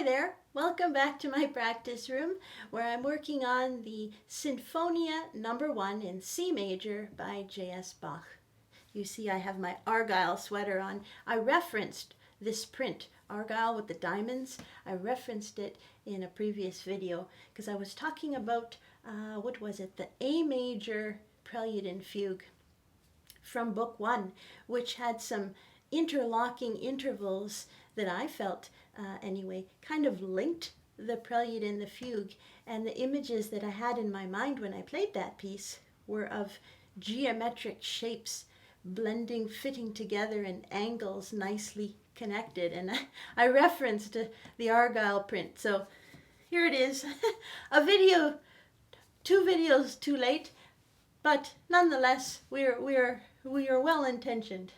Hi there, welcome back to my practice room where I'm working on the Sinfonia Number 1 in C major by J.S. Bach. You see I have my Argyle sweater on. I referenced this print, Argyle with the diamonds. I referenced it in a previous video because I was talking about, the A major Prelude and Fugue from Book 1, which had some interlocking intervals that I felt, kind of linked the prelude and the fugue. And the images that I had in my mind when I played that piece were of geometric shapes blending, fitting together in angles nicely connected. And I referenced the Argyle print. So here it is, a video, 2 videos too late, but nonetheless, we are well intentioned.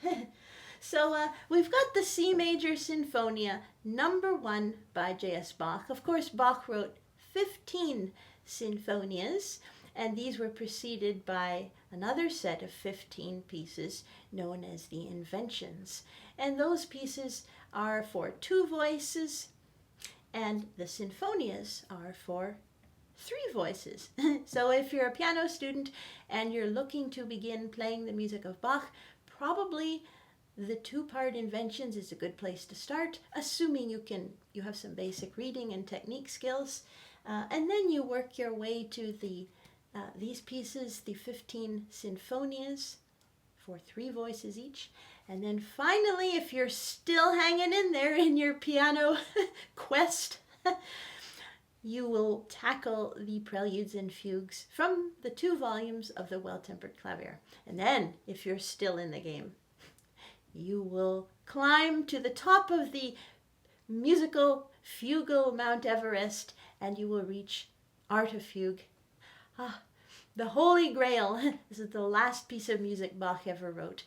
So we've got the C major Sinfonia Number 1 by J.S. Bach. Of course, Bach wrote 15 sinfonias, and these were preceded by another set of 15 pieces known as the Inventions. And those pieces are for 2 voices, and the sinfonias are for 3 voices. So if you're a piano student and you're looking to begin playing the music of Bach, probably the 2-part Inventions is a good place to start, assuming you have some basic reading and technique skills, and then you work your way to these pieces, the 15 sinfonias for 3 voices each, and then finally, if you're still hanging in there in your piano quest, you will tackle the preludes and fugues from the 2 volumes of the Well-Tempered Clavier. And then, if you're still in the game, you will climb to the top of the musical fugal Mount Everest and you will reach Art of Fugue. The Holy Grail. This is the last piece of music Bach ever wrote.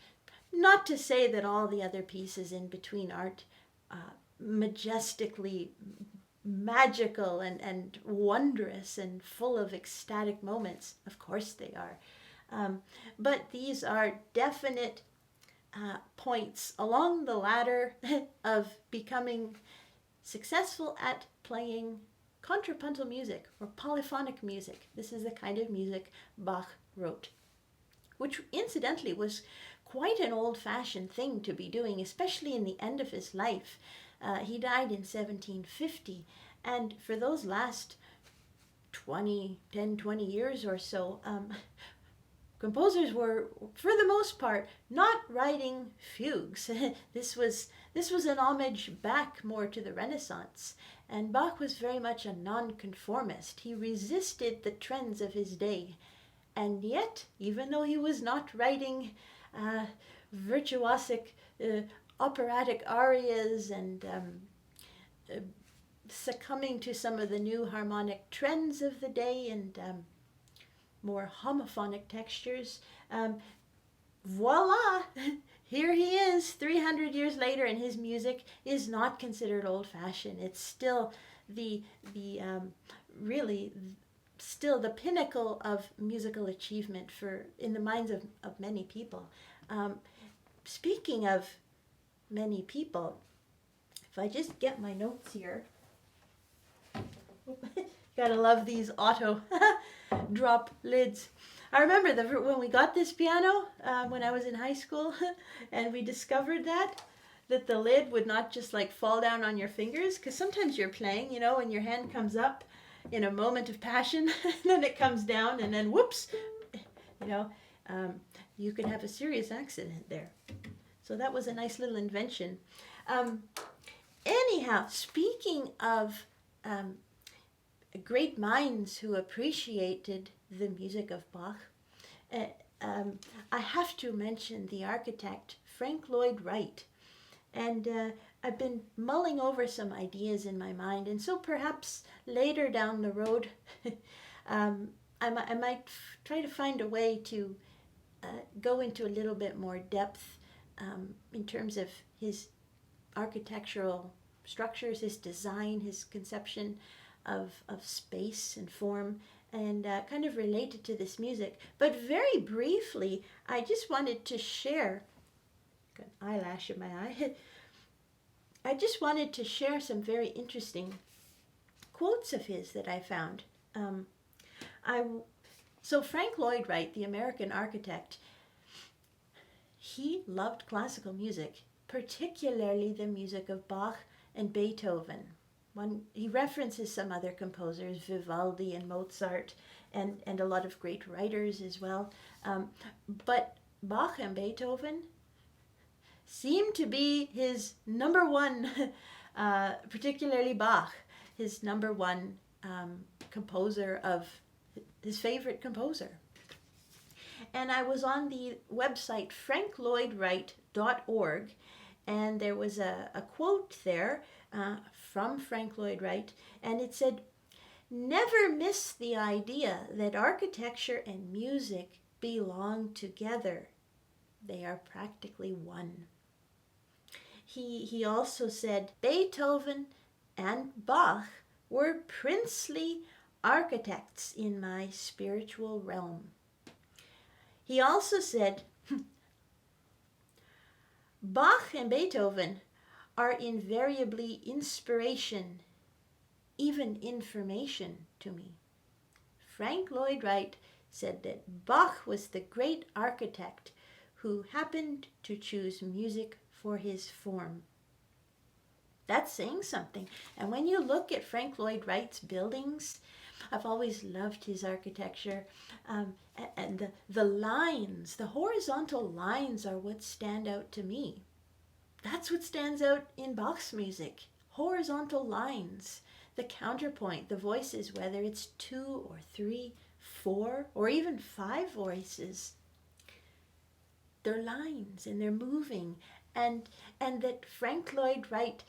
Not to say that all the other pieces in between aren't majestically magical and wondrous and full of ecstatic moments. Of course they are. But these are definite points along the ladder of becoming successful at playing contrapuntal music or polyphonic music. This is the kind of music Bach wrote, which incidentally was quite an old-fashioned thing to be doing, especially in the end of his life. He died in 1750, and for those last 20 years or so, composers were, for the most part, not writing fugues. This was an homage back more to the Renaissance, and Bach was very much a nonconformist. He resisted the trends of his day, and yet, even though he was not writing virtuosic operatic arias and succumbing to some of the new harmonic trends of the day and more homophonic textures, voila, here he is 300 years later, and his music is not considered old-fashioned. It's still really still the pinnacle of musical achievement in the minds of many people. Speaking of many people, if I just get my notes here, gotta love these auto drop lids. I remember when we got this piano when I was in high school and we discovered that the lid would not just like fall down on your fingers, because sometimes you're playing, and your hand comes up in a moment of passion and then it comes down and then whoops, you could have a serious accident there. So that was a nice little invention. Anyhow, speaking of great minds who appreciated the music of Bach, I have to mention the architect Frank Lloyd Wright. And I've been mulling over some ideas in my mind, and so perhaps later down the road I might try to find a way to go into a little bit more depth in terms of his architectural structures, his design, his conception of space and form, and kind of related to this music. But very briefly, I just wanted to share, got an eyelash in my eye, I just wanted to share some very interesting quotes of his that I found. I So Frank Lloyd Wright, the American architect, he loved classical music, particularly the music of Bach and Beethoven. He references some other composers, Vivaldi and Mozart, and a lot of great writers as well. But Bach and Beethoven seem to be his number one, particularly Bach, his number one composer of his favorite composer. And I was on the website franklloydwright.org, and there was a quote there from Frank Lloyd Wright, and it said, "Never miss the idea that architecture and music belong together. They are practically one." He also said, "Beethoven and Bach were princely architects in my spiritual realm." He also said, "Bach and Beethoven are invariably inspiration, even information to me." Frank Lloyd Wright said that Bach was the great architect who happened to choose music for his form. That's saying something. And when you look at Frank Lloyd Wright's buildings, I've always loved his architecture. And the lines, the horizontal lines are what stand out to me. That's what stands out in Bach's music. Horizontal lines, the counterpoint, the voices, whether it's 2 or 3, 4, or even 5 voices. They're lines and they're moving. And that Frank Lloyd Wright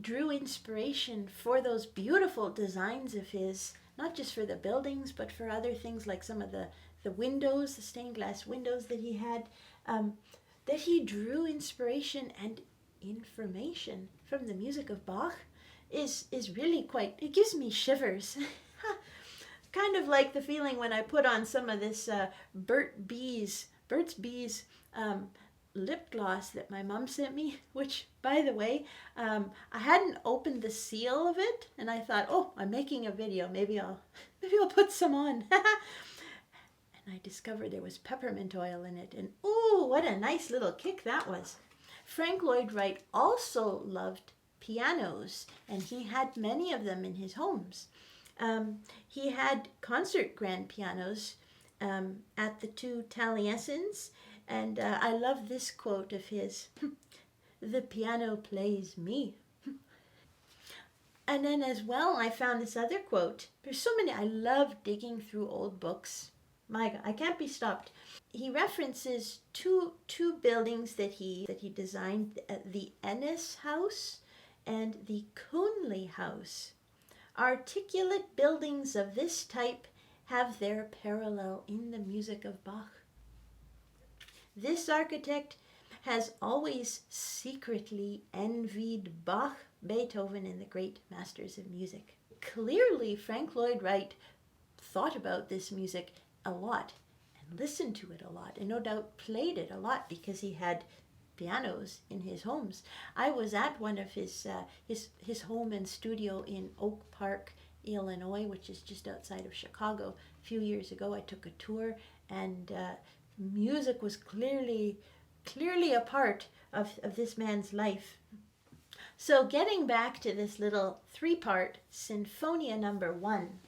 drew inspiration for those beautiful designs of his, not just for the buildings, but for other things like some of the windows, the stained glass windows that he had, that he drew inspiration and information from the music of Bach is really quite, it gives me shivers. Kind of like the feeling when I put on some of this Burt's Bees lip gloss that my mom sent me, which, by the way, I hadn't opened the seal of it, and I thought, oh, I'm making a video, maybe I'll put some on. And I discovered there was peppermint oil in it, and ooh, what a nice little kick that was. Frank Lloyd Wright also loved pianos, and he had many of them in his homes. He had concert grand pianos at the 2 Taliesin's, and I love this quote of his, "The piano plays me." And then as well, I found this other quote. There's so many. I love digging through old books. My God, I can't be stopped. He references two buildings that he designed, the Ennis House and the Coonley House. Articulate buildings of this type have their parallel in the music of Bach. This architect has always secretly envied Bach, Beethoven, and the great masters of music. Clearly, Frank Lloyd Wright thought about this music a lot and listened to it a lot, and no doubt played it a lot because he had pianos in his homes. I was at one of his home and studio in Oak Park, Illinois, which is just outside of Chicago. A few years ago, I took a tour, and music was clearly a part of this man's life. So getting back to this little 3-part Sinfonia number 1.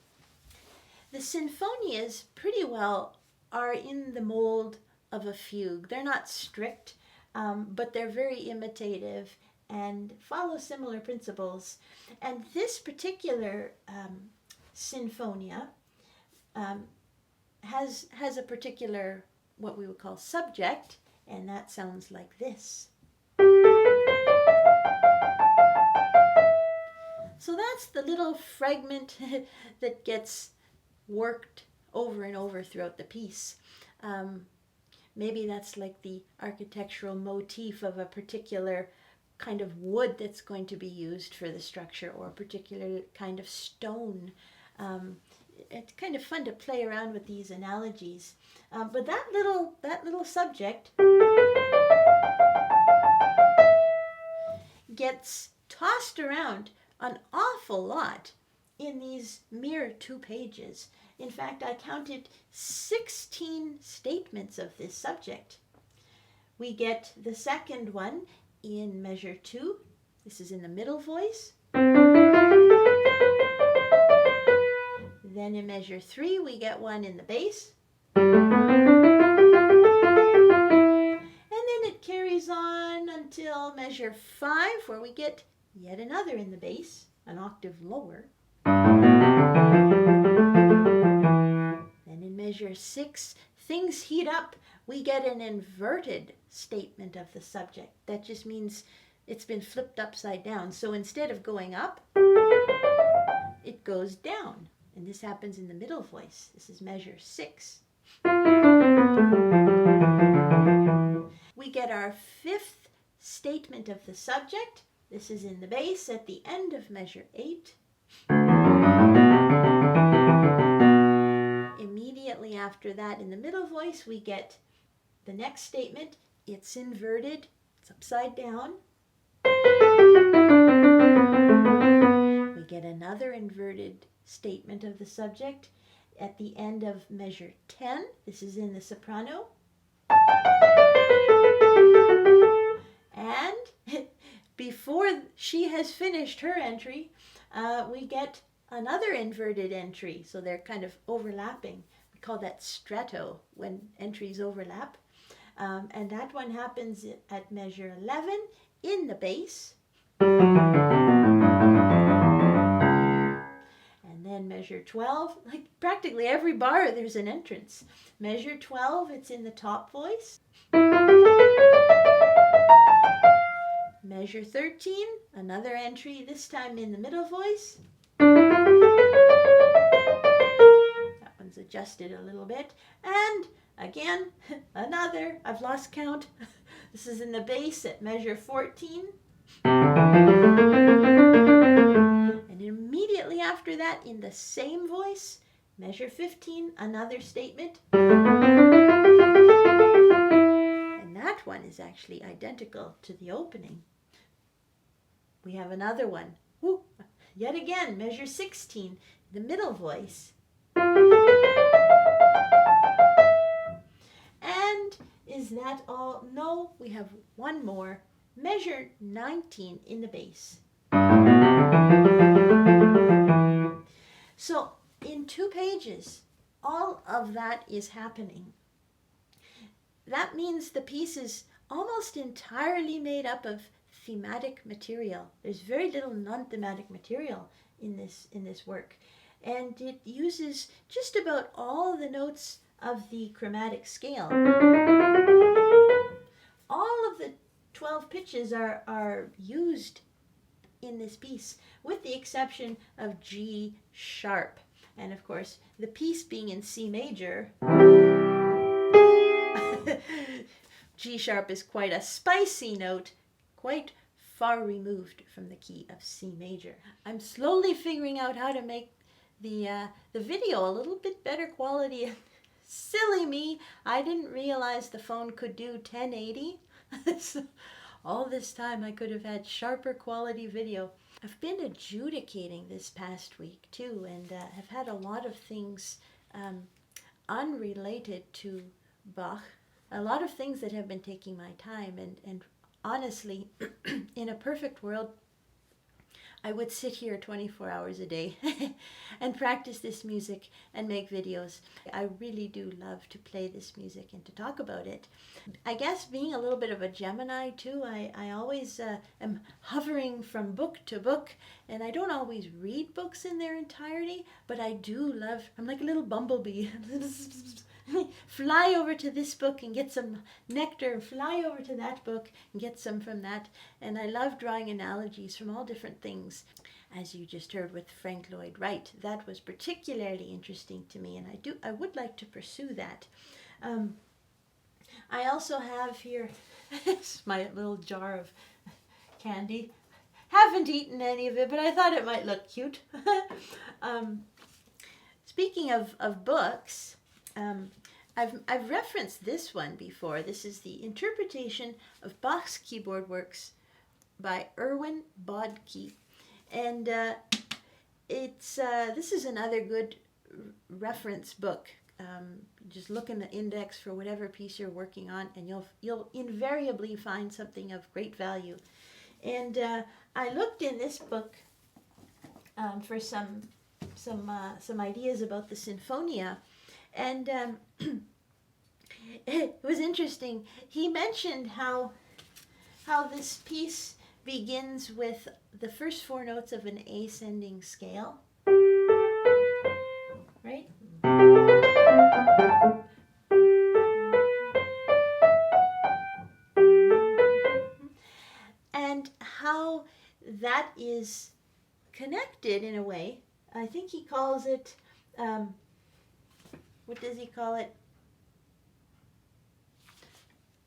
The sinfonias pretty well are in the mold of a fugue. They're not strict, but they're very imitative and follow similar principles. And this particular sinfonia has a particular, what we would call, subject, and that sounds like this. So that's the little fragment that gets worked over and over throughout the piece. Maybe that's like the architectural motif of a particular kind of wood that's going to be used for the structure, or a particular kind of stone. It's kind of fun to play around with these analogies. But that little subject gets tossed around an awful lot in these mere 2 pages. In fact, I counted 16 statements of this subject. We get the second one in measure 2. This is in the middle voice. Then in measure 3, we get one in the bass. And then it carries on until measure 5, where we get yet another in the bass, an octave lower. Then in measure 6, things heat up. We get an inverted statement of the subject. That just means it's been flipped upside down. So instead of going up, it goes down. And this happens in the middle voice. This is measure 6. We get our 5th statement of the subject. This is in the bass at the end of measure 8. Immediately after that, in the middle voice, we get the next statement. It's inverted. It's upside down. We get another inverted statement of the subject at the end of measure 10. This is in the soprano. And before she has finished her entry, we get another inverted entry. So they're kind of overlapping. We call that stretto when entries overlap. And that one happens at measure 11 in the bass. And then measure 12, like practically every bar there's an entrance. Measure 12, it's in the top voice. Measure 13, another entry, this time in the middle voice. That one's adjusted a little bit. And again, another, I've lost count. This is in the bass at measure 14. And immediately after that, in the same voice, measure 15, another statement. And that one is actually identical to the opening. We have another one. Woo, yet again, measure 16, the middle voice. And is that all? No, we have one more. Measure 19 in the bass. So in 2 pages, all of that is happening. That means the piece is almost entirely made up of thematic material. There's very little non-thematic material in this work. And it uses just about all the notes of the chromatic scale. All of the 12 pitches are used in this piece, with the exception of G sharp. And of course, the piece being in C major, G sharp is quite a spicy note, quite far removed from the key of C major. I'm slowly figuring out how to make the video a little bit better quality. Silly me, I didn't realize the phone could do 1080. So all this time I could have had sharper quality video. I've been adjudicating this past week too, and have had a lot of things unrelated to Bach. A lot of things that have been taking my time, and honestly, in a perfect world, I would sit here 24 hours a day and practice this music and make videos. I really do love to play this music and to talk about it. I guess being a little bit of a Gemini too, I always am hovering from book to book, and I don't always read books in their entirety, but I do love, I'm like a little bumblebee. Fly over to this book and get some nectar, and fly over to that book and get some from that. And I love drawing analogies from all different things. As you just heard with Frank Lloyd Wright, that was particularly interesting to me, and I would like to pursue that. I also have here my little jar of candy. Haven't eaten any of it, but I thought it might look cute. Speaking of books, I've referenced this one before. This is the interpretation of Bach's keyboard works by Erwin Bodke. And this is another good reference book. Just look in the index for whatever piece you're working on, and you'll invariably find something of great value. And I looked in this book for some ideas about the Sinfonia, and it was interesting. He mentioned how this piece begins with the first four notes of an ascending scale, right? And how that is connected in a way. I think he calls it, what does he call it?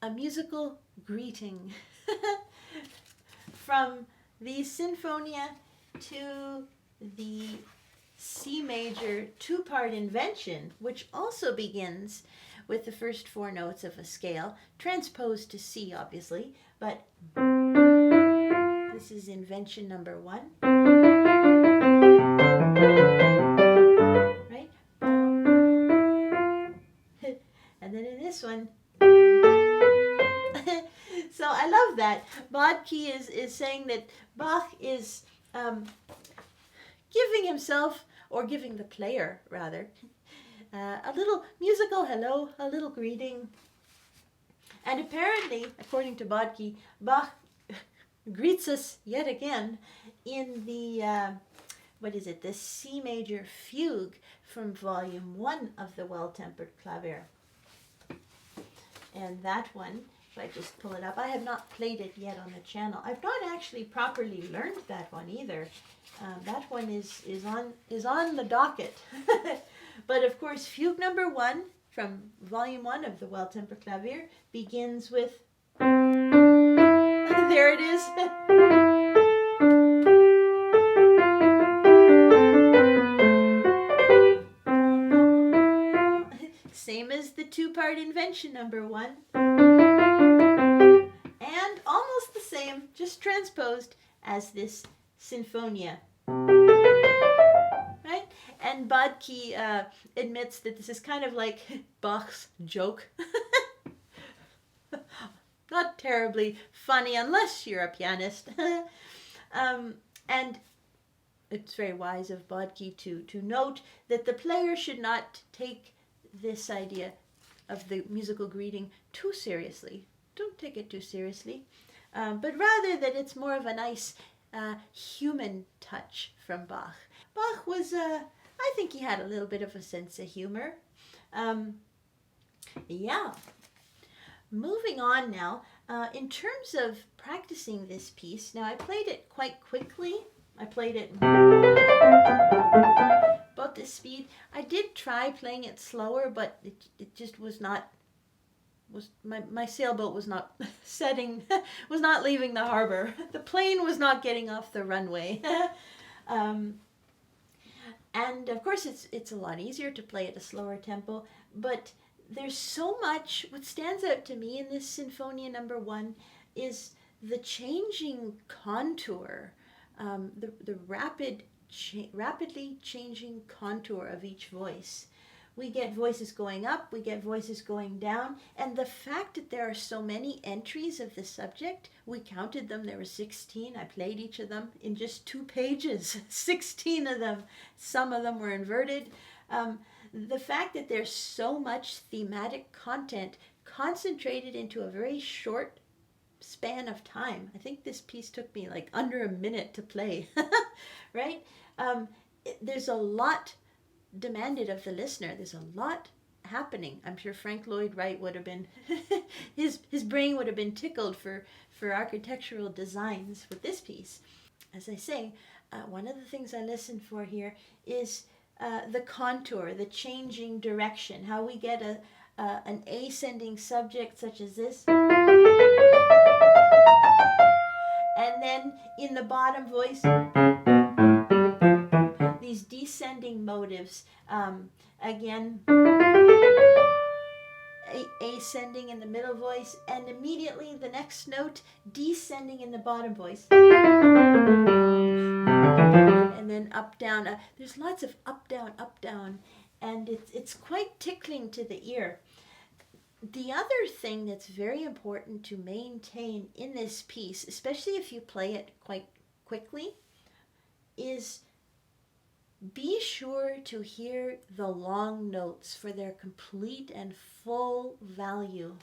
A musical greeting. From the Sinfonia to the C major two-part invention, which also begins with the first four notes of a scale, transposed to C, obviously, but this is invention number one. Right? And then in this one, so I love that. Bodke is saying that Bach is giving himself, or giving the player rather, a little musical hello, a little greeting. And apparently, according to Bodke, Bach greets us yet again in the, the C major fugue from volume 1 of the Well-Tempered Clavier. And that one, if I just pull it up, I have not played it yet on the channel. I've not actually properly learned that one either. That one is on the docket. But of course, fugue number 1 from volume 1 of the Well-Tempered Clavier begins with, there it is. Same as the two-part invention number 1. And almost the same, just transposed, as this Sinfonia. Right? And Bodke admits that this is kind of like Bach's joke. Not terribly funny unless you're a pianist. And it's very wise of Bodke to note that the player should not take this idea of the musical greeting too seriously. Don't take it too seriously. But rather that it's more of a nice human touch from Bach. Bach was, I think he had a little bit of a sense of humor. Yeah. Moving on now, in terms of practicing this piece, now I played it quite quickly. I played it about this speed. I did try playing it slower, but it just was not, my sailboat was not setting, was not leaving the harbor. The plane was not getting off the runway. And of course it's a lot easier to play at a slower tempo, but there's so much. What stands out to me in this Sinfonia number 1 is the changing contour, the rapidly changing contour of each voice. We get voices going up, we get voices going down, and the fact that there are so many entries of the subject, we counted them, there were 16, I played each of them in just 2 pages, 16 of them, some of them were inverted. The fact that there's so much thematic content concentrated into a very short span of time. I think this piece took me like under a minute to play, right? There's a lot demanded of the listener. There's a lot happening. I'm sure Frank Lloyd Wright would have been, his brain would have been tickled for architectural designs with this piece. As I say, one of the things I listen for here is the contour, the changing direction, how we get an ascending subject such as this. And then in the bottom voice, these descending motives, again, ascending in the middle voice, and immediately the next note descending in the bottom voice. And then up, down. There's lots of up, down, and it's quite tickling to the ear. The other thing that's very important to maintain in this piece, especially if you play it quite quickly, is be sure to hear the long notes for their complete and full value.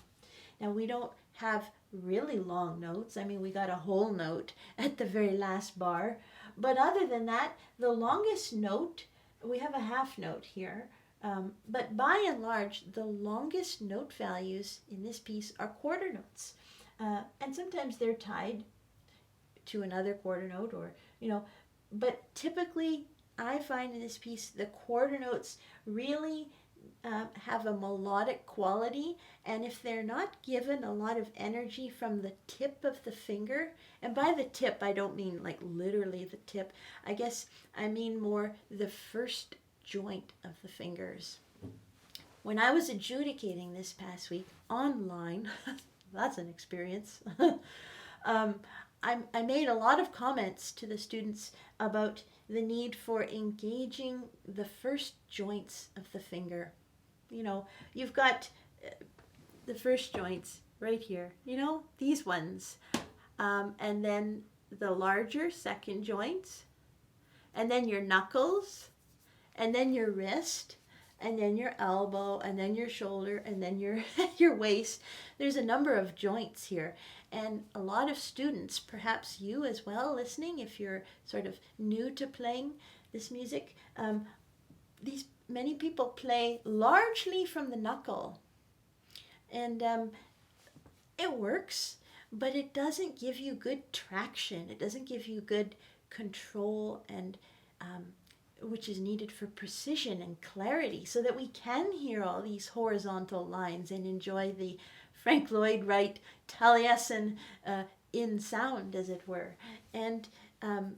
Now, we don't have really long notes. I mean, we got a whole note at the very last bar. But other than that, the longest note, we have a half note here. But by and large, the longest note values in this piece are quarter notes. And sometimes they're tied to another quarter note, or, but typically I find in this piece the quarter notes really have a melodic quality, and if they're not given a lot of energy from the tip of the finger, and by the tip I don't mean like literally the tip, I guess I mean more the first joint of the fingers. When I was adjudicating this past week online, that's an experience, I made a lot of comments to the students about the need for engaging the first joints of the finger. You've got the first joints right here, these ones, and then the larger second joints, and then your knuckles, and then your wrist, and then your elbow, and then your shoulder, and then your your waist. There's a number of joints here, and a lot of students, perhaps you as well listening, if you're sort of new to playing this music, many people play largely from the knuckle, and it works, but it doesn't give you good traction. It doesn't give you good control, and which is needed for precision and clarity, so that we can hear all these horizontal lines and enjoy the Frank Lloyd Wright Taliesin in sound, as it were. And I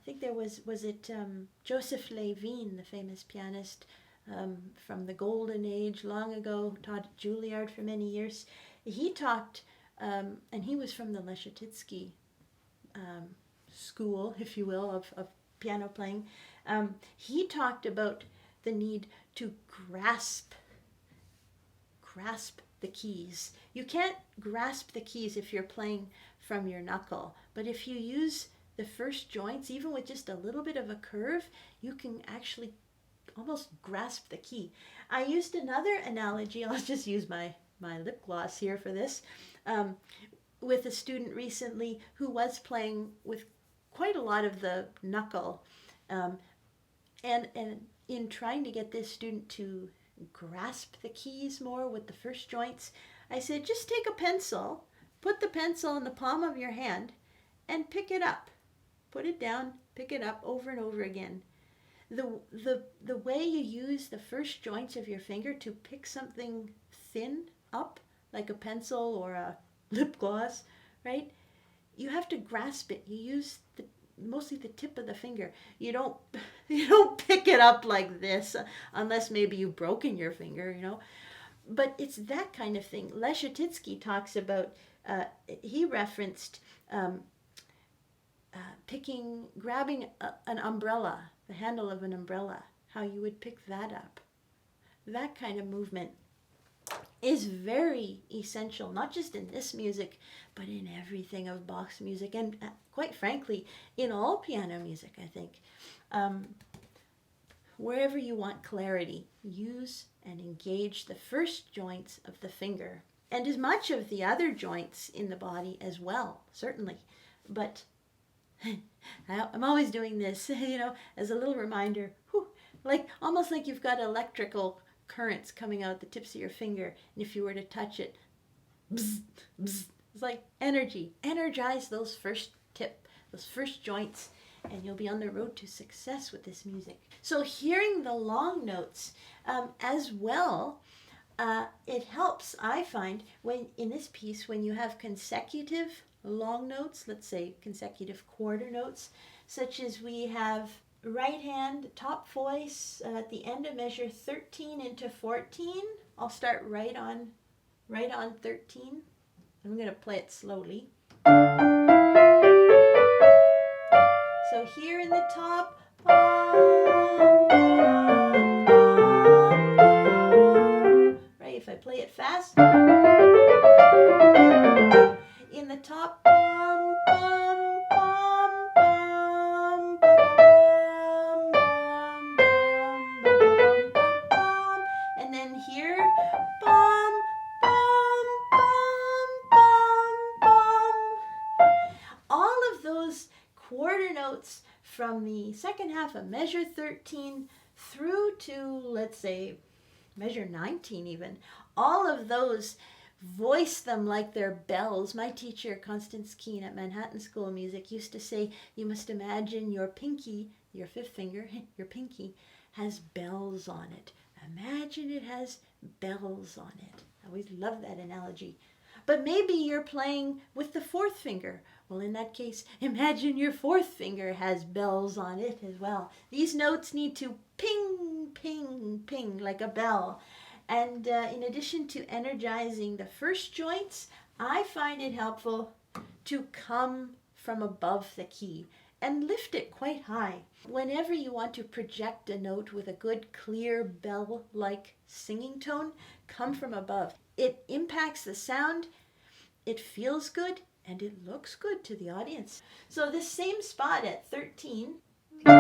think there was it Joseph Levine, the famous pianist from the golden age long ago, taught at Juilliard for many years. He talked, and he was from the Leschetizky school, if you will, of piano playing. He talked about the need to grasp the keys. You can't grasp the keys if you're playing from your knuckle, but if you use the first joints, even with just a little bit of a curve, you can actually almost grasp the key. I used another analogy. I'll just use my lip gloss here for this, with a student recently who was playing with quite a lot of the knuckle, and in trying to get this student to grasp the keys more with the first joints, I said, just take a pencil, put the pencil in the palm of your hand, and pick it up. Put it down, pick it up over and over again. The way you use the first joints of your finger to pick something thin up, like a pencil or a lip gloss, right? You have to grasp it. You use mostly the tip of the finger. You don't pick it up like this, unless maybe you've broken your finger, But it's that kind of thing. Leschetizky talks about, he referenced grabbing an umbrella, the handle of an umbrella, how you would pick that up. That kind of movement is very essential, not just in this music, but in everything of Bach's music, and quite frankly, in all piano music, I think. Wherever you want clarity, use and engage the first joints of the finger, and as much of the other joints in the body as well, certainly. But I'm always doing this, as a little reminder, almost like you've got electrical currents coming out the tips of your finger, and if you were to touch it, bzz, bzz, it's like energy. Energize those first joints, and you'll be on the road to success with this music. So hearing the long notes as well, it helps, I find, when in this piece, when you have consecutive long notes, let's say consecutive quarter notes, such as we have right hand, top voice, at the end of measure 13 into 14, I'll start right on 13. I'm going to play it slowly. So here in the top, right? If I play it fast, in the top, and then here, all of those quarter notes from the second half of measure 13 through to, let's say, measure 19 even, all of those, voice them like they're bells. My teacher, Constance Keene at Manhattan School of Music, used to say, you must imagine your pinky, your fifth finger, your pinky, has bells on it. Imagine it has bells on it. I always love that analogy. But maybe you're playing with the fourth finger. Well, in that case, imagine your fourth finger has bells on it as well. These notes need to ping, ping, ping like a bell. And in addition to energizing the first joints, I find it helpful to come from above the key and lift it quite high. Whenever you want to project a note with a good, clear, bell-like singing tone, come from above. It impacts the sound, it feels good, and it looks good to the audience. So this same spot at 13, so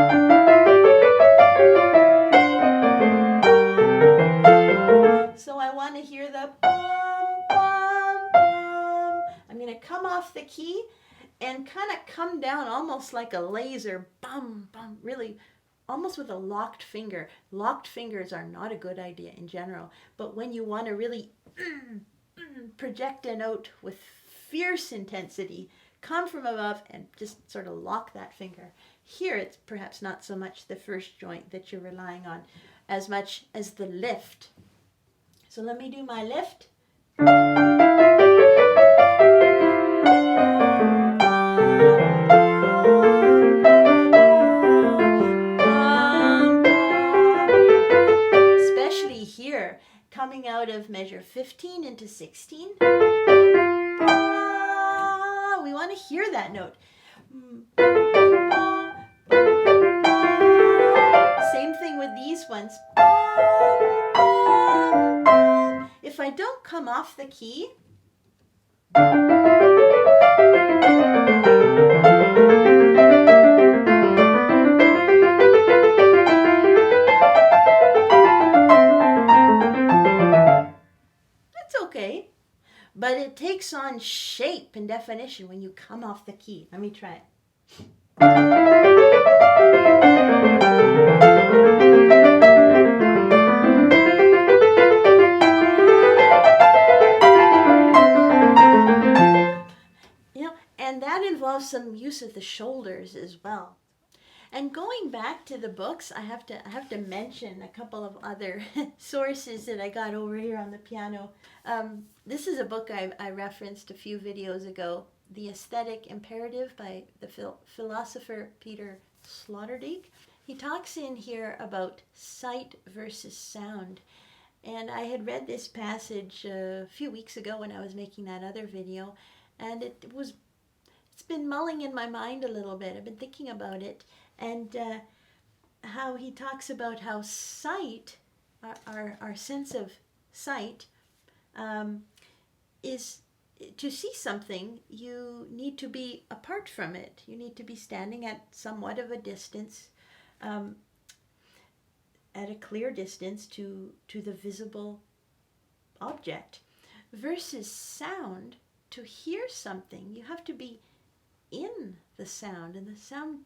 I want to hear the bum, bum, bum. I'm going to come off the key and kind of come down almost like a laser, bum, bum, really almost with a locked finger. Locked fingers are not a good idea in general, but when you want to really project a note with fierce intensity, come from above and just sort of lock that finger. Here it's perhaps not so much the first joint that you're relying on as much as the lift. So let me do my lift. Especially here, coming out of measure 15 into 16. We want to hear that note. Same thing with these ones. If I don't come off the key, that's okay. But it takes on shape and definition when you come off the key. Let me try it. And that involves some use of the shoulders as well. And going back to the books, I have to mention a couple of other sources that I got over here on the piano. This is a book I referenced a few videos ago, The Aesthetic Imperative by the philosopher Peter Sloterdijk. He talks in here about sight versus sound. And I had read this passage a few weeks ago when I was making that other video, and it's been mulling in my mind a little bit. I've been thinking about it, and how he talks about how sight, our sense of sight, is to see something, you need to be apart from it. You need to be standing at somewhat of a distance, at a clear distance to the visible object. Versus sound, to hear something, you have to be in the sound, and the sound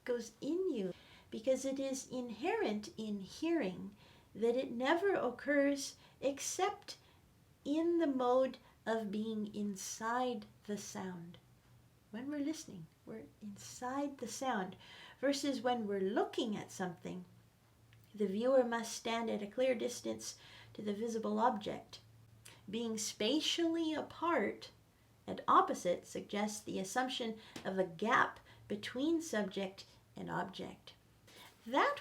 goes in you because it is inherent in hearing that it never occurs except in the mode of being inside the sound. When we're listening, we're inside the sound, versus when we're looking at something, the viewer must stand at a clear distance to the visible object. Being spatially apart and opposite suggests the assumption of a gap between subject and object. That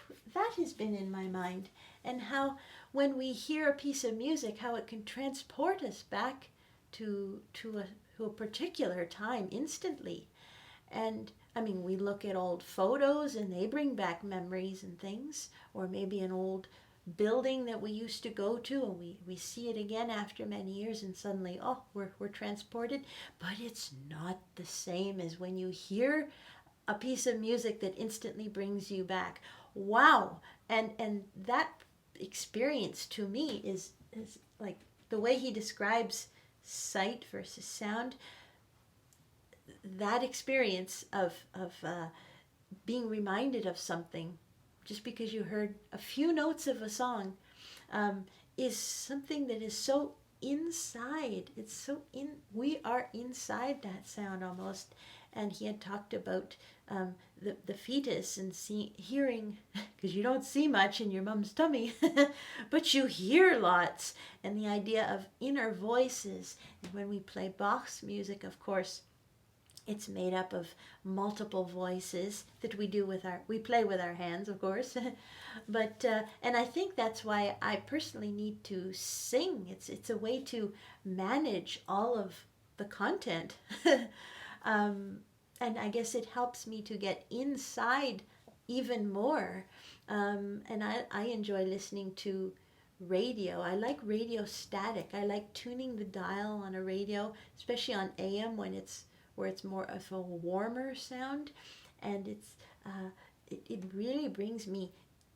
has been in my mind, and how when we hear a piece of music, how it can transport us back to a particular time instantly. And I mean, we look at old photos and they bring back memories and things, or maybe an old building that we used to go to and we see it again after many years and suddenly, oh, we're transported. But it's not the same as when you hear a piece of music that instantly brings you back. Wow. And that experience to me is like the way he describes sight versus sound, that experience of being reminded of something just because you heard a few notes of a song, is something that is so inside. It's so in. We are inside that sound almost. And he had talked about the fetus and hearing, because you don't see much in your mom's tummy, but you hear lots. And the idea of inner voices. And when we play Bach's music, of course, it's made up of multiple voices that we play with our hands, of course. But and I think that's why I personally need to sing. It's a way to manage all of the content. And I guess it helps me to get inside even more. And I enjoy listening to radio. I like radio static. I like tuning the dial on a radio, especially on AM when it's where it's more of a warmer sound, and it really brings me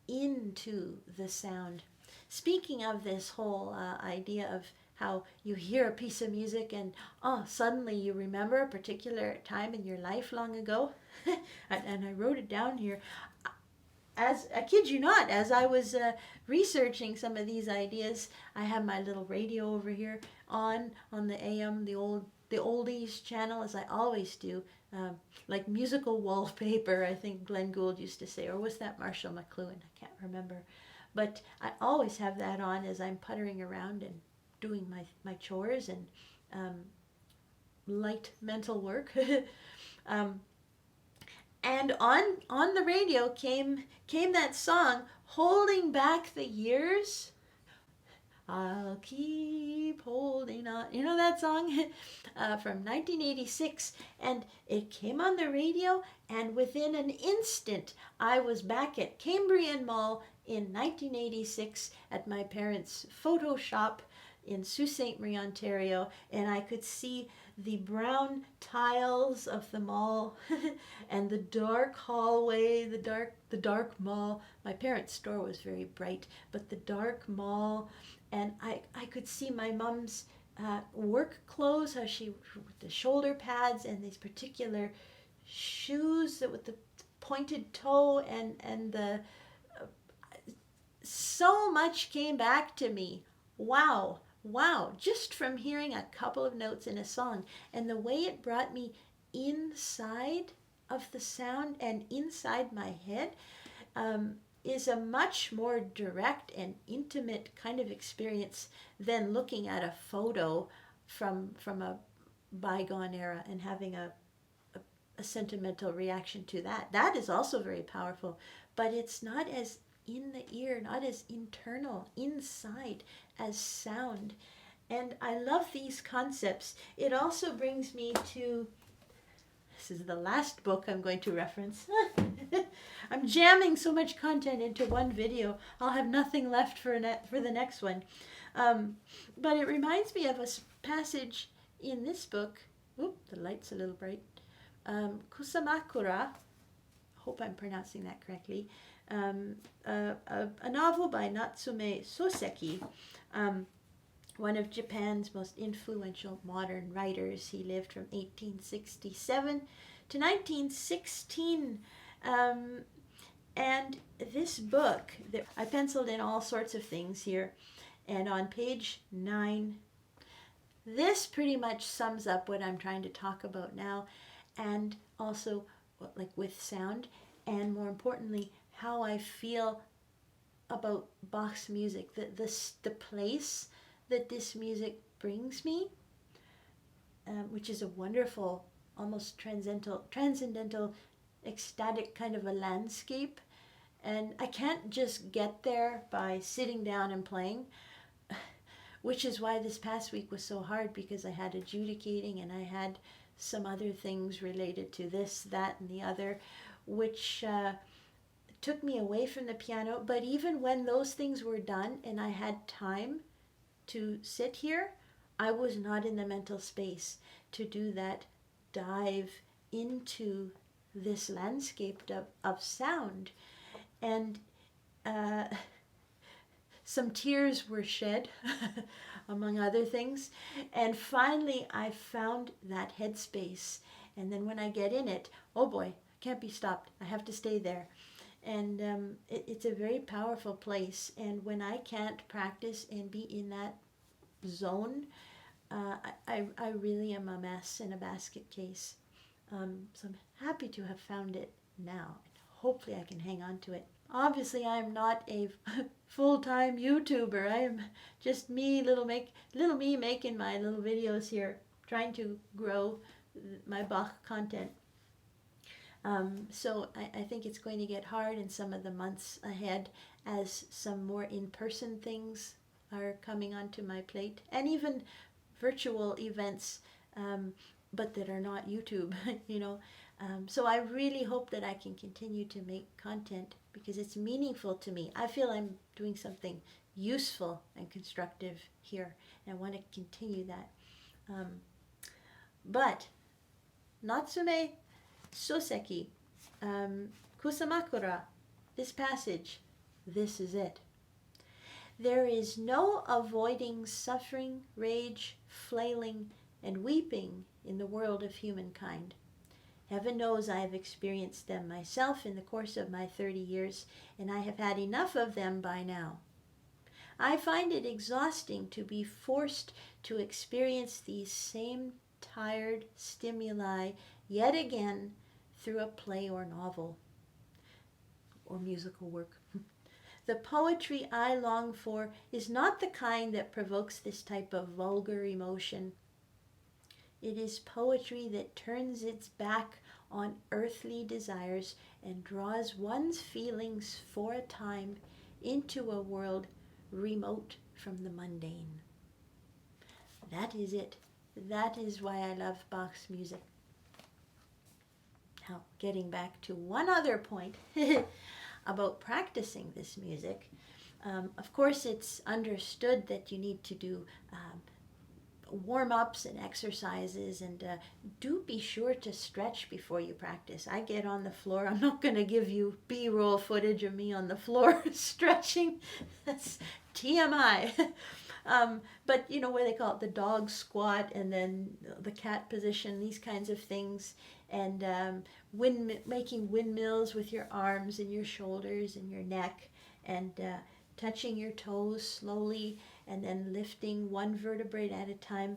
into the sound. Speaking of this whole idea of how you hear a piece of music and oh, suddenly you remember a particular time in your life long ago, and I wrote it down here. As I kid you not, as I was researching some of these ideas, I have my little radio over here on the AM, the oldies channel, as I always do, like musical wallpaper. I think Glenn Gould used to say, or was that Marshall McLuhan? I can't remember, but I always have that on as I'm puttering around and doing my chores and light mental work. um, and on the radio came that song, Holding Back the Years. I'll keep holding on. You know that song? From 1986. And it came on the radio, and within an instant, I was back at Cambrian Mall in 1986 at my parents' photo shop in Sault Ste. Marie, Ontario, and I could see the brown tiles of the mall and the dark hallway, the dark mall. My parents' store was very bright, but the dark mall, and I could see my mom's work clothes, how she with the shoulder pads and these particular shoes that with the pointed toe and the so much came back to me. Wow. Wow, just from hearing a couple of notes in a song, and the way it brought me inside of the sound and inside my head, is a much more direct and intimate kind of experience than looking at a photo from a bygone era and having a sentimental reaction to that. That is also very powerful, but it's not as in the ear, not as internal, inside as sound. And I love these concepts. It also brings me to, this is the last book I'm going to reference. I'm jamming so much content into one video, I'll have nothing left for the next one. But it reminds me of a passage in this book. Oop, the light's a little bright. Kusamakura, hope I'm pronouncing that correctly. A novel by Natsume Soseki, one of Japan's most influential modern writers. He lived from 1867 to 1916. And this book, I penciled in all sorts of things here. And on page 9, this pretty much sums up what I'm trying to talk about now, and also like with sound, and more importantly, how I feel about Bach's music, the place that this music brings me, which is a wonderful, almost transcendental, ecstatic kind of a landscape. And I can't just get there by sitting down and playing, which is why this past week was so hard, because I had adjudicating and I had some other things related to this, that, and the other, which took me away from the piano. But even when those things were done and I had time to sit here, I was not in the mental space to do that dive into this landscape of sound. And some tears were shed, among other things. And finally, I found that headspace. And then when I get in it, oh boy, can't be stopped. I have to stay there. And it's a very powerful place. And when I can't practice and be in that zone, I really am a mess in a basket case. So I'm happy to have found it now. Hopefully I can hang on to it. Obviously, I am not a full-time YouTuber. I am just me, little me making my little videos here, trying to grow my Bach content. So I think it's going to get hard in some of the months ahead as some more in-person things are coming onto my plate, and even virtual events, but that are not YouTube, you know. So I really hope that I can continue to make content because it's meaningful to me. I feel I'm doing something useful and constructive here, and I want to continue that. But Natsume Soseki, Kusamakura, this passage, this is it. There is no avoiding suffering, rage, flailing, and weeping in the world of humankind. Heaven knows I have experienced them myself in the course of my 30 years, and I have had enough of them by now. I find it exhausting to be forced to experience these same tired stimuli yet again through a play or novel or musical work. The poetry I long for is not the kind that provokes this type of vulgar emotion. It is poetry that turns its back on earthly desires and draws one's feelings for a time into a world remote from the mundane. That is it. That is why I love Bach's music. Now, getting back to one other point about practicing this music. Of course, it's understood that you need to do warm-ups and exercises, and do be sure to stretch before you practice. I get on the floor. I'm not going to give you B-roll footage of me on the floor stretching. That's TMI. But you know what they call it, the dog squat, and then the cat position, these kinds of things, and making windmills with your arms and your shoulders and your neck, and touching your toes slowly, and then lifting one vertebrae at a time.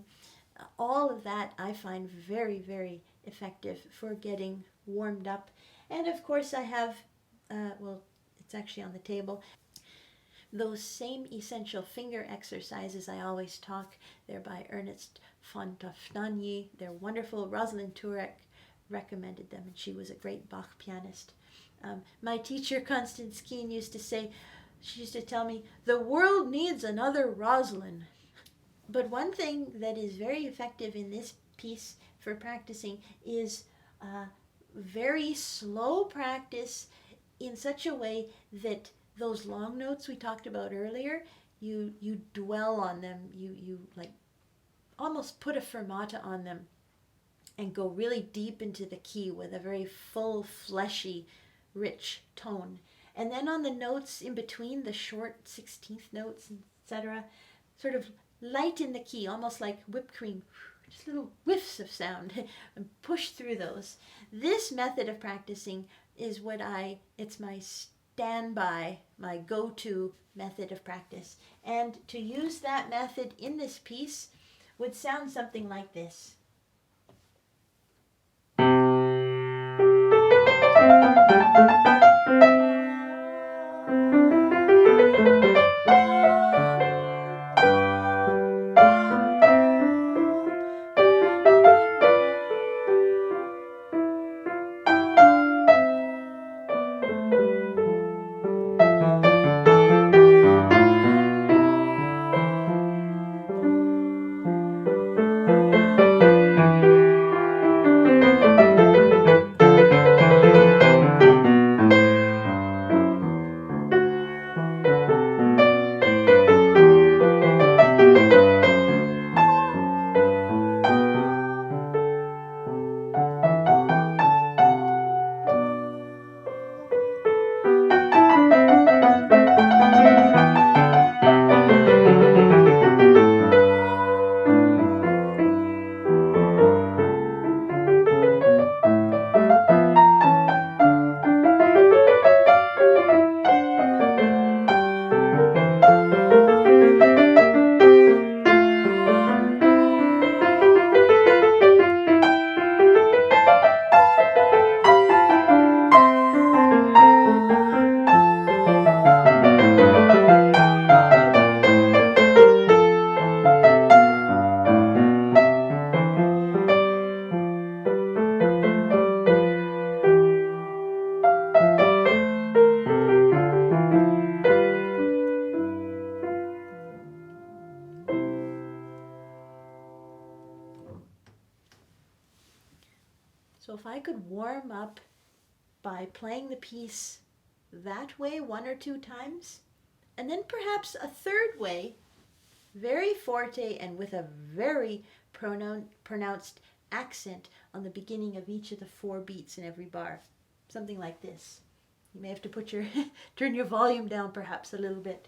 All of that I find very, very effective for getting warmed up. And of course I have, it's actually on the table, those same essential finger exercises I always talk. They're by Ernest Fontafnagny. They're wonderful. Rosalind Turek recommended them, and she was a great Bach pianist. My teacher, Constance Keene, used to tell me, the world needs another Rosalind. But one thing that is very effective in this piece for practicing is very slow practice in such a way that those long notes we talked about earlier, you dwell on them, you like almost put a fermata on them and go really deep into the key with a very full, fleshy, rich tone. And then on the notes in between, the short 16th notes, etc., sort of lighten the key, almost like whipped cream, just little whiffs of sound, and push through those. This method of practicing is it's my standby, my go-to method of practice. And to use that method in this piece would sound something like this. if I could warm up by playing the piece that way 1 or 2 times, and then perhaps a third way, very forte and with a very pronounced accent on the beginning of each of the 4 beats in every bar. Something like this. You may have to put your turn your volume down perhaps a little bit.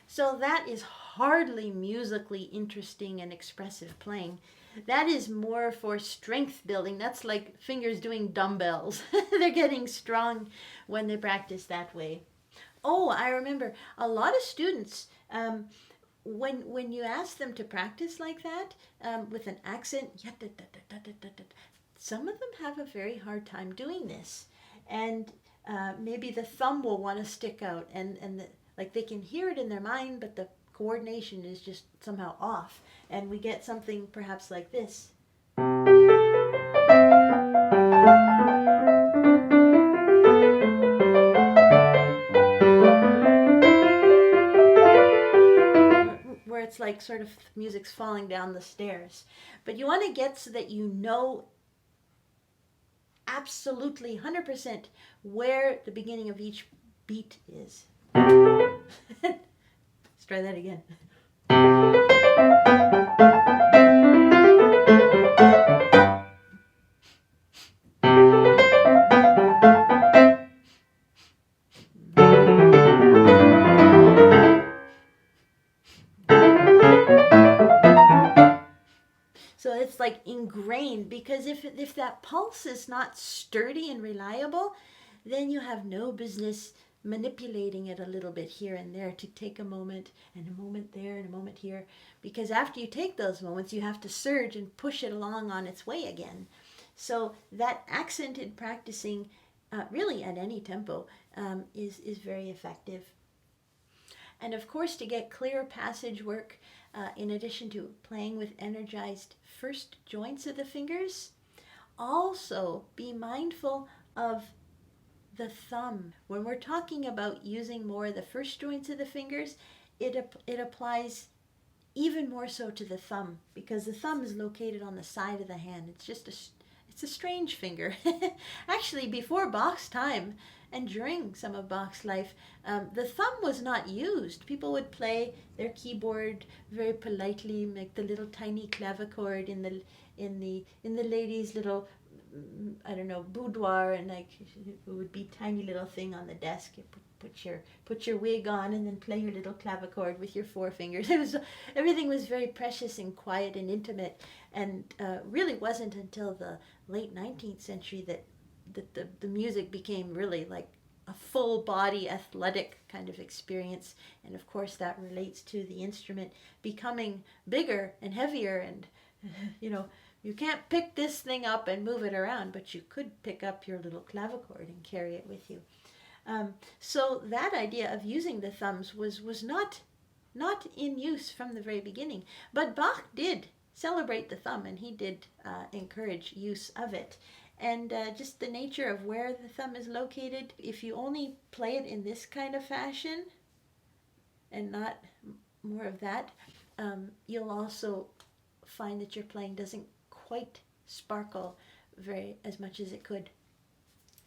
So that is hardly musically interesting and expressive playing. That is more for strength building. That's like fingers doing dumbbells. They're getting strong when they practice that way. Oh, I remember a lot of students, when you ask them to practice like that, with an accent, some of them have a very hard time doing this. And maybe the thumb will want to stick out, and like they can hear it in their mind, but the coordination is just somehow off. And we get something perhaps like this. Where it's like sort of music's falling down the stairs. But you want to get so that you know absolutely 100% where the beginning of each beat is. Let's try that again. So it's like ingrained, because if that pulse is not sturdy and reliable, then you have no business manipulating it a little bit here and there to take a moment and a moment there and a moment here, because after you take those moments you have to surge and push it along on its way again. So that accented practicing, really at any tempo, is very effective. And of course, to get clear passage work, in addition to playing with energized first joints of the fingers, also be mindful of the thumb. When we're talking about using more of the first joints of the fingers, it applies even more so to the thumb, because the thumb is located on the side of the hand. It's a strange finger. Actually, before Bach's time and during some of Bach's life, the thumb was not used. People would play their keyboard very politely, make the little tiny clavichord in the lady's little, I don't know, boudoir, and like it would be tiny little thing on the desk. You put your wig on and then play your little clavichord with your 4 fingers. Everything was very precious and quiet and intimate, and really wasn't until the late 19th century that the music became really like a full body athletic kind of experience. And of course that relates to the instrument becoming bigger and heavier, and you can't pick this thing up and move it around, but you could pick up your little clavichord and carry it with you. So that idea of using the thumbs was not in use from the very beginning. But Bach did celebrate the thumb, and he did encourage use of it. And just the nature of where the thumb is located, if you only play it in this kind of fashion and not more of that, you'll also find that your playing doesn't quite sparkle very as much as it could.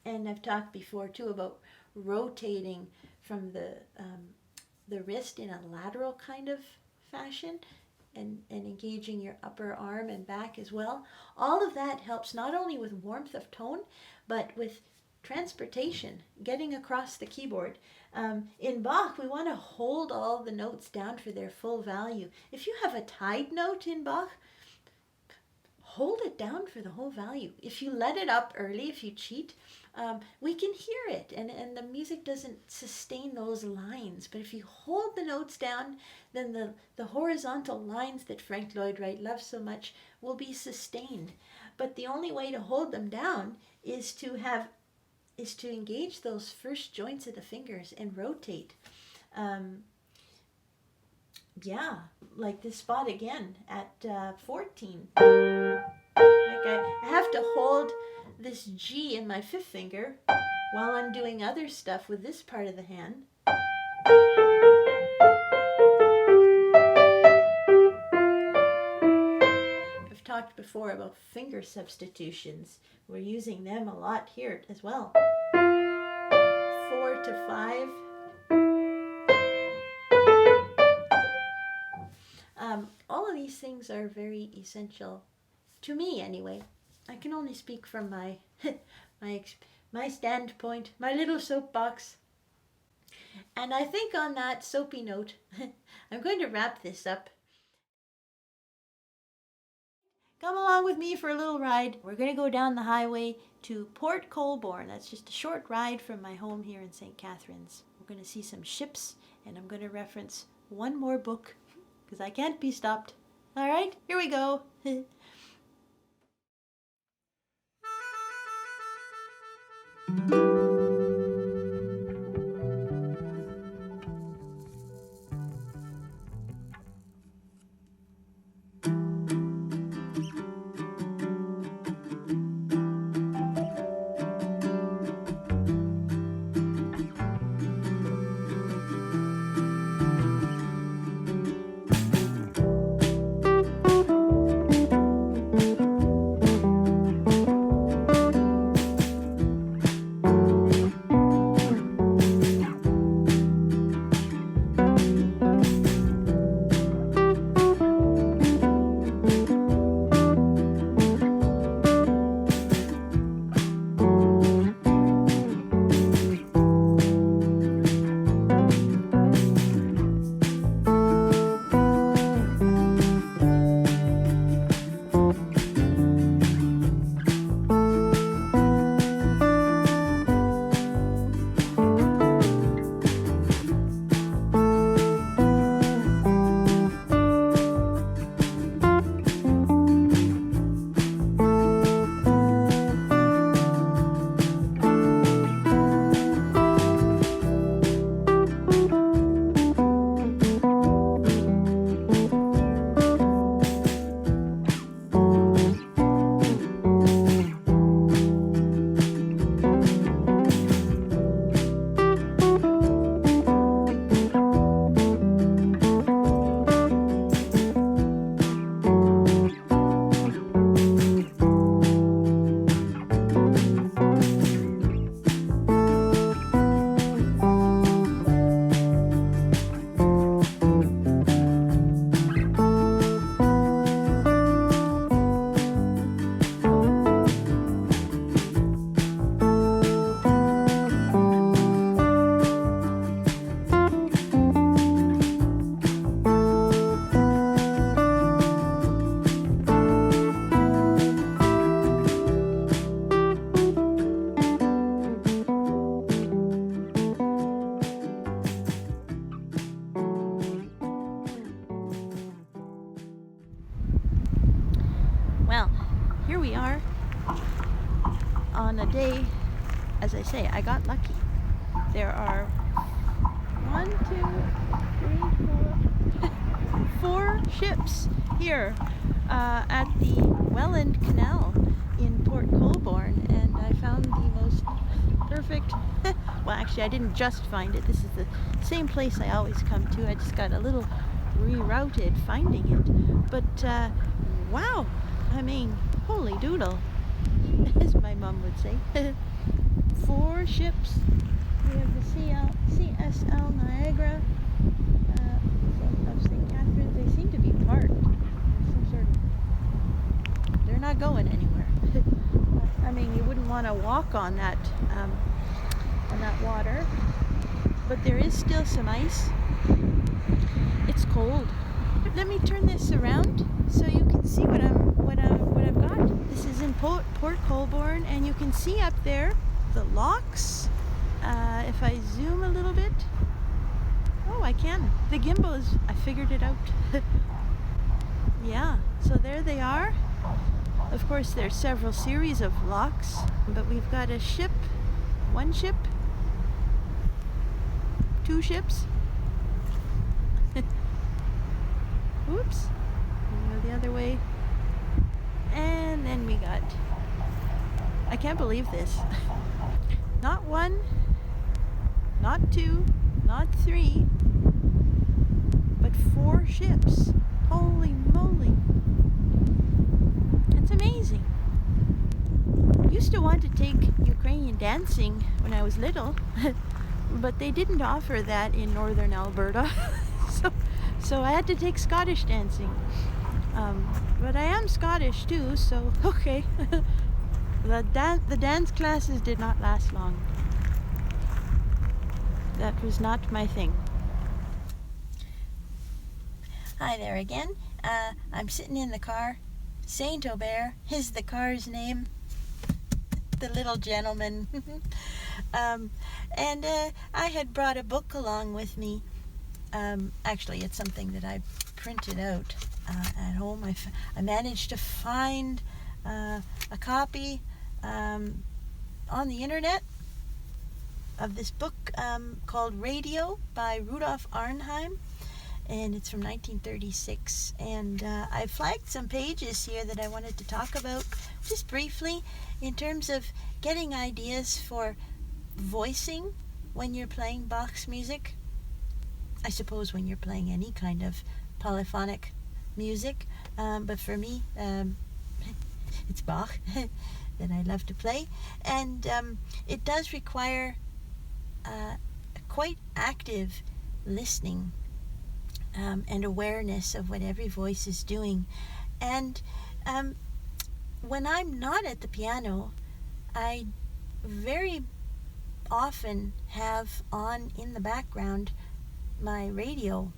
And I've talked before too about rotating from the wrist in a lateral kind of fashion, and engaging your upper arm and back as well. All of that helps not only with warmth of tone, but with transportation, getting across the keyboard. In Bach, we want to hold all the notes down for their full value. If you have a tied note in Bach, hold it down for the whole value. If you let it up early, if you cheat, we can hear it, and the music doesn't sustain those lines. But if you hold the notes down, then the horizontal lines that Frank Lloyd Wright loves so much will be sustained. But the only way to hold them down is to engage those first joints of the fingers and rotate. Yeah, like this spot again at 14. Like I have to hold this G in my fifth finger while I'm doing other stuff with this part of the hand. I've talked before about finger substitutions. We're using them a lot here as well. 4 to 5. All of these things are very essential to me anyway. I can only speak from my my standpoint, my little soapbox. And I think on that soapy note, I'm going to wrap this up. Come along with me for a little ride. We're going to go down the highway to Port Colborne. That's just a short ride from my home here in St. Catharines. We're going to see some ships, and I'm going to reference one more book because I can't be stopped. All right, here we go. Well, here we are on a day, as I say, I got lucky. There are 1, 2, 3, 4 ships here at the Welland Canal in Port Colborne, and I found the most perfect, well actually I didn't just find it, this is the same place I always come to, I just got a little rerouted finding it, but wow, I mean, holy doodle, as my mum would say. 4 ships. We have the CSL Niagara of St. Catharines. They seem to be parked. Some sort of, they're not going anywhere. I mean, you wouldn't wouldn't want to walk on that water. But there is still some ice. It's cold. Let me turn this around so you can see what I've got. This is in Port Colborne, and you can see up there the locks. If I zoom a little bit, oh, I can. The gimbal is. I figured it out. Yeah. So there they are. Of course, there's several series of locks, but we've got a ship, one ship, two ships. Oops. Go the other way. And then we got, I can't believe this. Not one, not two, not three, but 4 ships. Holy moly. That's amazing. Used to want to take Ukrainian dancing when I was little, but they didn't offer that in northern Alberta. So I had to take Scottish dancing. But I am Scottish too, so okay. The dance classes did not last long. That was not my thing. Hi there again. I'm sitting in the car. Saint Aubert is the car's name. The little gentleman. And I had brought a book along with me. Actually, it's something that I printed out at home. I managed to find a copy on the internet of this book called Radio by Rudolf Arnheim, and it's from 1936. And I flagged some pages here that I wanted to talk about just briefly in terms of getting ideas for voicing when you're playing Bach's music. I suppose when you're playing any kind of polyphonic music, but for me, it's Bach that I love to play, and it does require quite active listening and awareness of what every voice is doing. And when I'm not at the piano, I very often have on in the background my radio.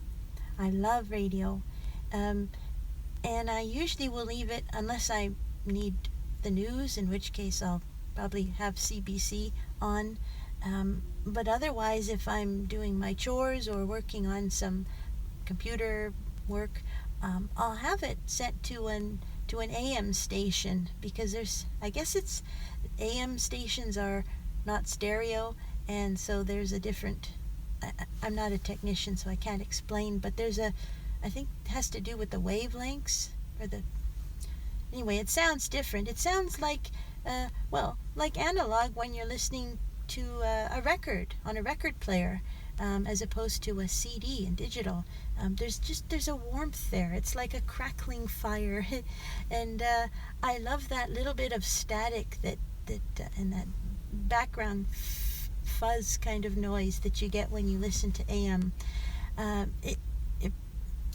I love radio, and I usually will leave it unless I need the news, in which case I'll probably have CBC on, but otherwise if I'm doing my chores or working on some computer work, I'll have it set to an AM station, because I guess it's AM stations are not stereo, and so there's a different, I'm not a technician, so I can't explain, but I think it has to do with the wavelengths, anyway, it sounds different. It sounds like, like analog when you're listening to a record on a record player, as opposed to a CD and digital. There's a warmth there. It's like a crackling fire, and I love that little bit of static that and that background fuzz kind of noise that you get when you listen to AM.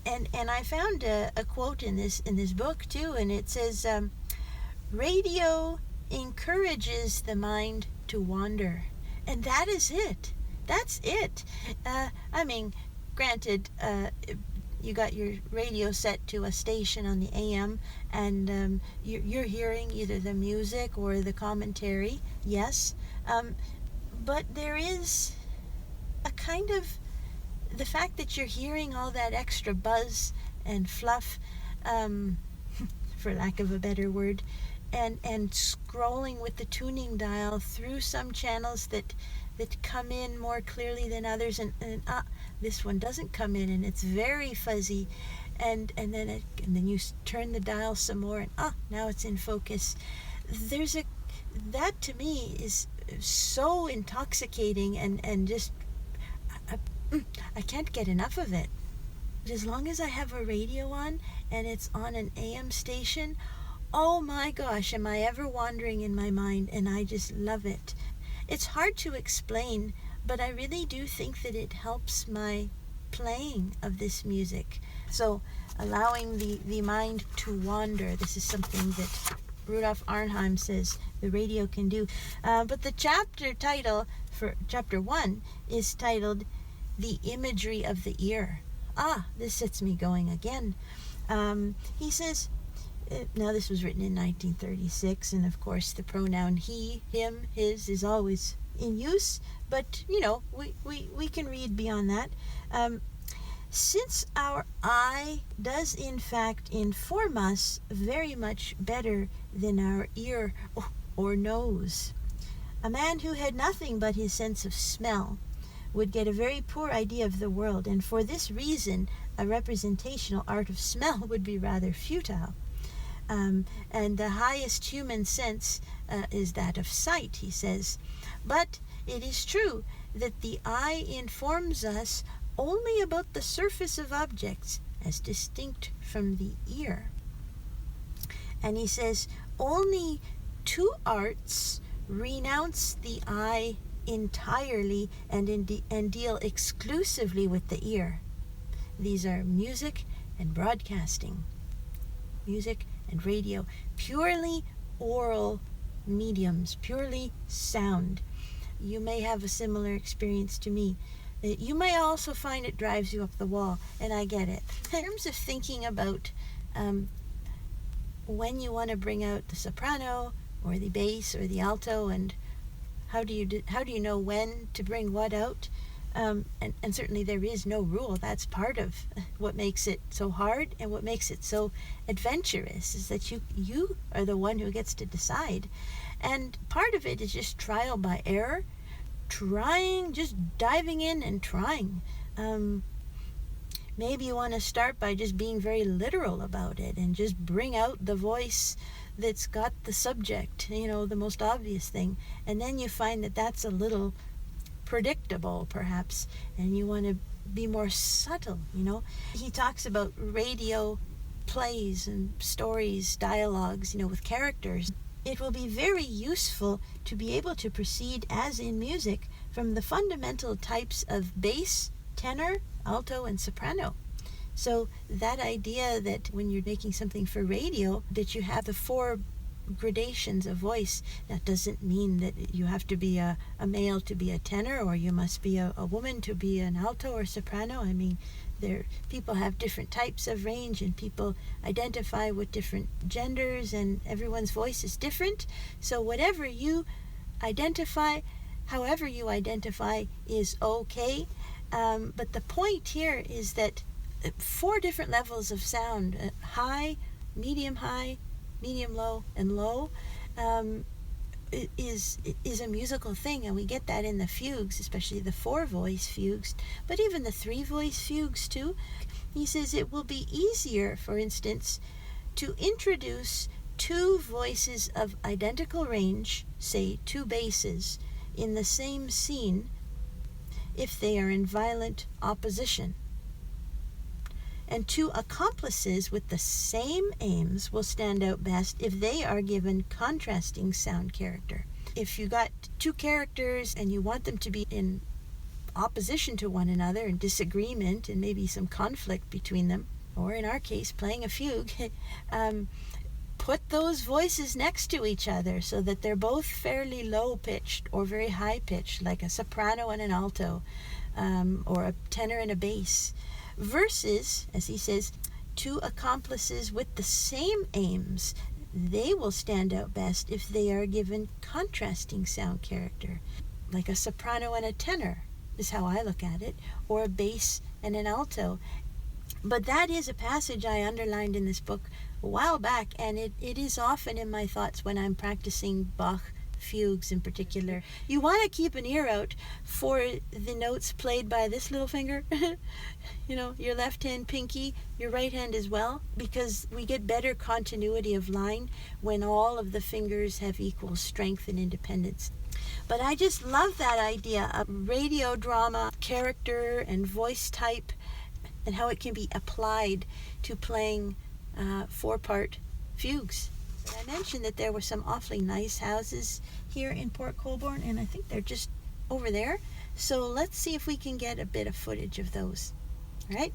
And I found a quote in this book too, and it says, radio encourages the mind to wander, and that is it. That's it. I mean, granted, you got your radio set to a station on the AM, and you're hearing either the music or the commentary, yes, but there is a kind of, the fact that you're hearing all that extra buzz and fluff, for lack of a better word, and scrolling with the tuning dial through some channels that come in more clearly than others, and this one doesn't come in, and it's very fuzzy, and then you turn the dial some more, and now it's in focus. That to me is so intoxicating, and just I can't get enough of it. But as long as I have a radio on and it's on an AM station, oh my gosh, am I ever wandering in my mind, and I just love it. It's hard to explain, but I really do think that it helps my playing of this music. So allowing the mind to wander, this is something that Rudolf Arnheim says the radio can do. But the chapter title for chapter 1 is titled The Imagery of the Ear. This sets me going again. He says, now this was written in 1936, and of course the pronoun he, him, his is always in use, but we can read beyond that. Since our eye does in fact inform us very much better than our ear or nose, a man who had nothing but his sense of smell would get a very poor idea of the world, and for this reason a representational art of smell would be rather futile. And the highest human sense is that of sight, he says. But it is true that the eye informs us only about the surface of objects as distinct from the ear. And he says, only 2 arts renounce the eye entirely and deal exclusively with the ear. These are music and broadcasting. Music and radio, purely oral mediums, purely sound. You may have a similar experience to me. You may also find it drives you up the wall, and I get it. In terms of thinking about when you want to bring out the soprano or the bass or the alto, and how do you know when to bring what out? And certainly there is no rule. That's part of what makes it so hard and what makes it so adventurous, is that you are the one who gets to decide. And part of it is just trial by error, trying, just diving in and trying. Maybe you want to start by just being very literal about it and just bring out the voice that's got the subject, the most obvious thing. And then you find that that's a little predictable, perhaps, and you want to be more subtle. He talks about radio plays and stories, dialogues, with characters. It will be very useful to be able to proceed, as in music, from the fundamental types of bass, tenor, alto, and soprano. So that idea that when you're making something for radio, that you have the 4 gradations of voice, that doesn't mean that you have to be a male to be a tenor, or you must be a woman to be an alto or soprano. I mean, people have different types of range, and people identify with different genders, and everyone's voice is different. So whatever you identify, however you identify, is okay. But the point here is that 4 different levels of sound, high, medium, low, and low, is a musical thing, and we get that in the fugues, especially the 4-voice fugues, but even the 3-voice fugues too. He says it will be easier, for instance, to introduce 2 voices of identical range, say 2 basses, in the same scene if they are in violent opposition. And 2 accomplices with the same aims will stand out best if they are given contrasting sound character. If you got 2 characters and you want them to be in opposition to one another and disagreement and maybe some conflict between them, or in our case playing a fugue, put those voices next to each other so that they're both fairly low pitched or very high pitched, like a soprano and an alto, or a tenor and a bass. Versus, as he says, 2 accomplices with the same aims. They will stand out best if they are given contrasting sound character, like a soprano and a tenor is how I look at it, or a bass and an alto. But that is a passage I underlined in this book a while back, and it is often in my thoughts when I'm practicing Bach fugues in particular. You want to keep an ear out for the notes played by this little finger, your left hand pinky, your right hand as well, because we get better continuity of line when all of the fingers have equal strength and independence. But I just love that idea of radio drama, character and voice type, and how it can be applied to playing 4-part fugues. I mentioned that there were some awfully nice houses here in Port Colborne, and I think they're just over there. So let's see if we can get a bit of footage of those. All right?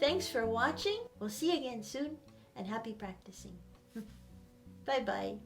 Thanks for watching. We'll see you again soon, and happy practicing. Bye-bye.